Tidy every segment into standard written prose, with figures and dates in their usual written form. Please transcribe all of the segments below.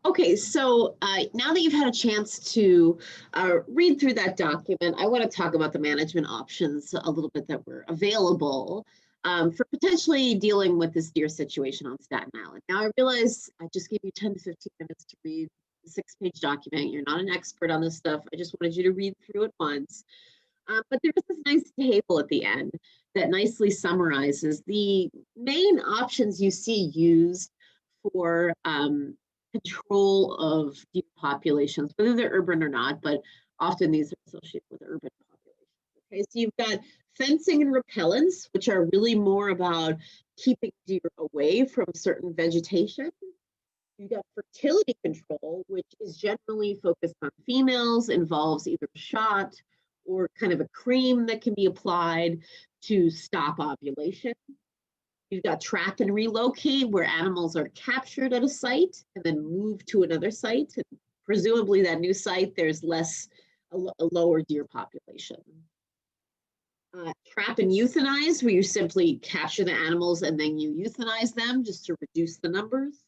Okay, so now that you've had a chance to read through that document, I want to talk about the management options a little bit that were available for potentially dealing with this deer situation on Staten Island. Now, I realize I just gave you 10 to 15 minutes to read the 6-page document. You're not an expert on this stuff. I just wanted you to read through it once. But there is this nice table at the end that nicely summarizes the main options you see used for control of deer populations, whether they're urban or not, but often these are associated with urban populations. Okay, so you've got fencing and repellents, which are really more about keeping deer away from certain vegetation. You've got fertility control, which is generally focused on females, involves either a shot or kind of a cream that can be applied to stop ovulation. You've got trap and relocate, where animals are captured at a site and then moved to another site. And presumably that new site, there's a lower deer population. Trap and euthanize, where you simply capture the animals and then you euthanize them just to reduce the numbers.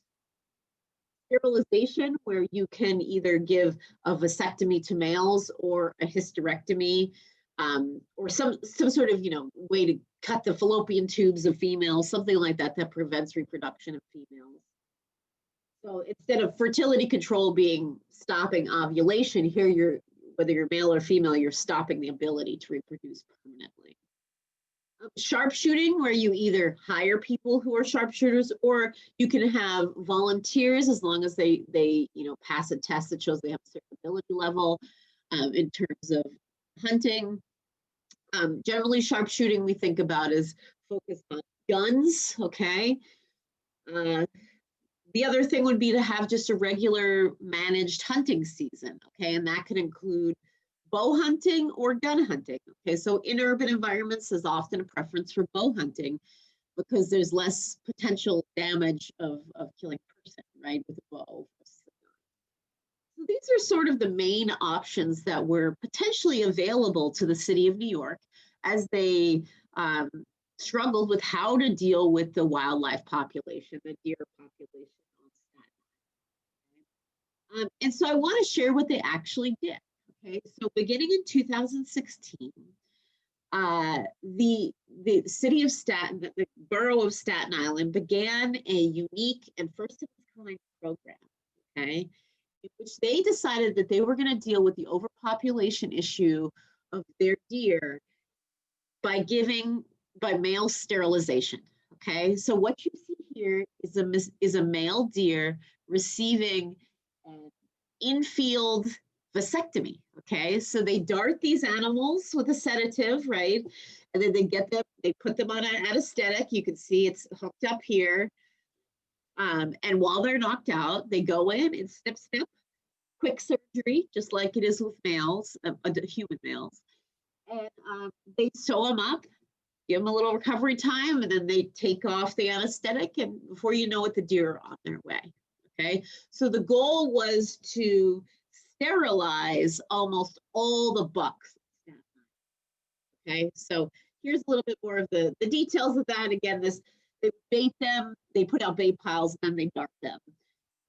Sterilization, where you can either give a vasectomy to males or a hysterectomy, or some sort of way to cut the fallopian tubes of females, something like that that prevents reproduction of females. So instead of fertility control being stopping ovulation, here whether you're male or female, you're stopping the ability to reproduce permanently. Sharpshooting, where you either hire people who are sharpshooters, or you can have volunteers as long as they pass a test that shows they have a certain ability level in terms of hunting. Generally, sharpshooting we think about is focused on guns. Okay. The other thing would be to have just a regular managed hunting season. Okay, and that could include bow hunting or gun hunting. Okay, so in urban environments, there's often a preference for bow hunting because there's less potential damage of killing a person, right, with a bow. So these are sort of the main options that were potentially available to the city of New York as they struggled with how to deal with the wildlife population, the deer population on Staten Island. And so I want to share what they actually did. Okay, so beginning in 2016, the city of the borough of Staten Island began a unique and first of its kind program, okay, in which they decided that they were going to deal with the overpopulation issue of their deer by male sterilization. Okay, so what you see here is a male deer receiving an in-field vasectomy. Okay, so they dart these animals with a sedative, right? And then they put them on an anesthetic. You can see it's hooked up here. And while they're knocked out, they go in and snip, quick surgery, just like it is with males, human males. And they sew them up, give them a little recovery time, and then they take off the anesthetic, and before you know it, the deer are on their way. Okay, so the goal was to sterilize almost all the bucks. Okay, so here's a little bit more of the details of that. Again, they bait them, they put out bait piles, and then they dart them.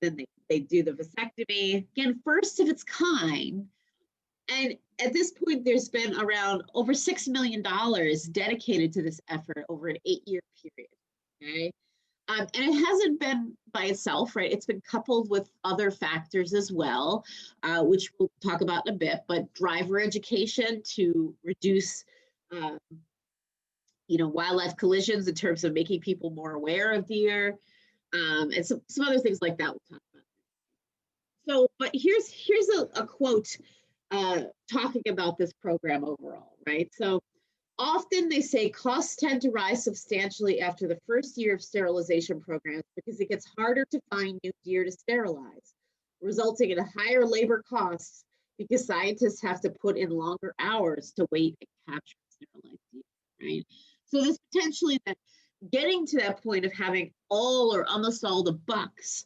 Then they do the vasectomy. Again, first of its kind. And at this point, there's been around over $6 million dedicated to this effort over an 8-year period. Okay. And it hasn't been by itself, right? It's been coupled with other factors as well, which we'll talk about in a bit, but driver education to reduce, wildlife collisions in terms of making people more aware of deer, and some other things like that we'll talk about. So, but here's a quote talking about this program overall, right? So, often they say costs tend to rise substantially after the first year of sterilization programs because it gets harder to find new deer to sterilize, resulting in a higher labor costs because scientists have to put in longer hours to wait and capture sterilized deer, right? So this potentially that getting to that point of having all or almost all the bucks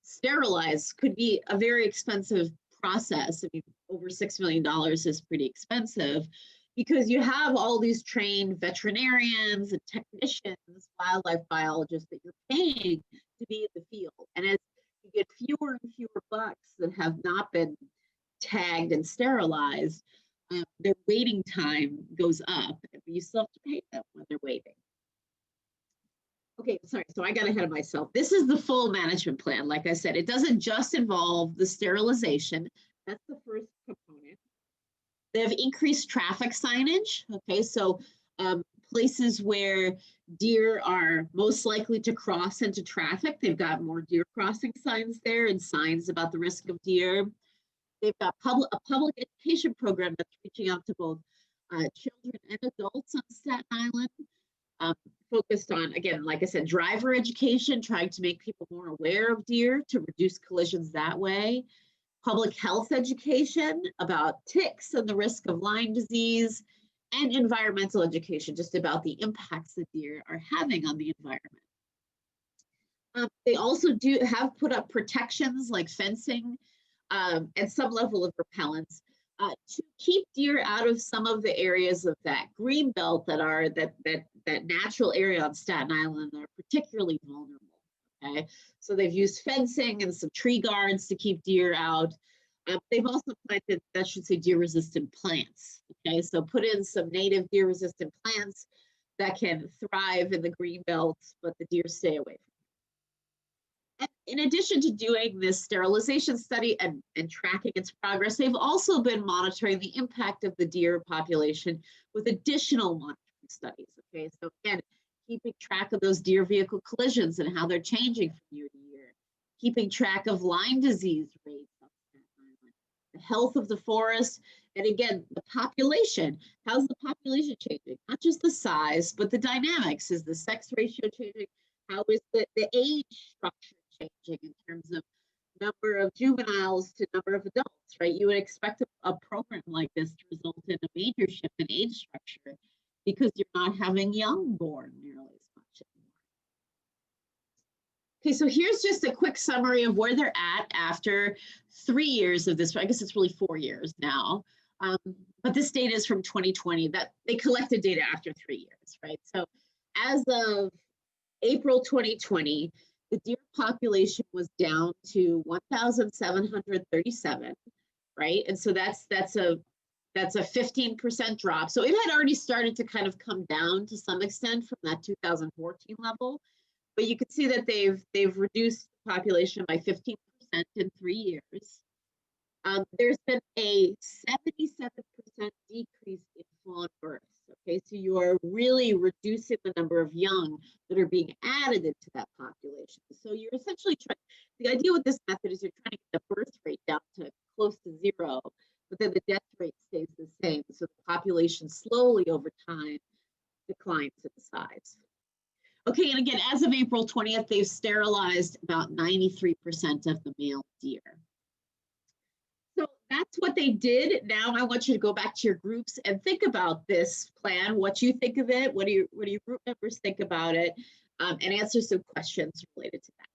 sterilized could be a very expensive process. I mean, over $6 million is pretty expensive, because you have all these trained veterinarians and technicians, wildlife biologists that you're paying to be in the field. And as you get fewer and fewer bucks that have not been tagged and sterilized, their waiting time goes up. You still have to pay them when they're waiting. Okay, sorry, so I got ahead of myself. This is the full management plan. Like I said, it doesn't just involve the sterilization. That's the first component. They have increased traffic signage. Okay, so places where deer are most likely to cross into traffic, they've got more deer crossing signs there and signs about the risk of deer. They've got a public education program that's reaching out to both children and adults on Staten Island, focused on, again, like I said, driver education, trying to make people more aware of deer to reduce collisions that way. Public health education about ticks and the risk of Lyme disease, and environmental education just about the impacts that deer are having on the environment. They also have put up protections like fencing and some level of repellents to keep deer out of some of the areas of that green belt that natural area on Staten Island that are particularly vulnerable. Okay, so they've used fencing and some tree guards to keep deer out. They've also planted, I should say, deer-resistant plants. Okay, so put in some native deer-resistant plants that can thrive in the green belts, but the deer stay away from them. And in addition to doing this sterilization study and tracking its progress, they've also been monitoring the impact of the deer population with additional monitoring studies. Okay, so again, keeping track of those deer vehicle collisions and how they're changing from year to year, keeping track of Lyme disease rates, the health of the forest, and again, the population. How's the population changing? Not just the size, but the dynamics. Is the sex ratio changing? How is the age structure changing in terms of number of juveniles to number of adults, right? You would expect a program like this to result in a major shift in age structure because you're not having young born nearly as much anymore. Okay, so here's just a quick summary of where they're at after 3 years of this. I guess it's really 4 years now, but this data is from 2020. That they collected data after 3 years, right? So as of April 2020, the deer population was down to 1,737, right? And so that's a 15% drop. So it had already started to kind of come down to some extent from that 2014 level. But you can see that they've reduced the population by 15% in 3 years. There's been a 77% decrease in fawn births. Okay, so you are really reducing the number of young that are being added into that population. So you're essentially trying, the idea with this method is you're trying to get the birth rate down to close to 0, but then the death rate stays the same. So the population slowly over time declines in size. Okay, and again, as of April 20th, they've sterilized about 93% of the male deer. So that's what they did. Now I want you to go back to your groups and think about this plan, what you think of it, what do your group members think about it, and answer some questions related to that.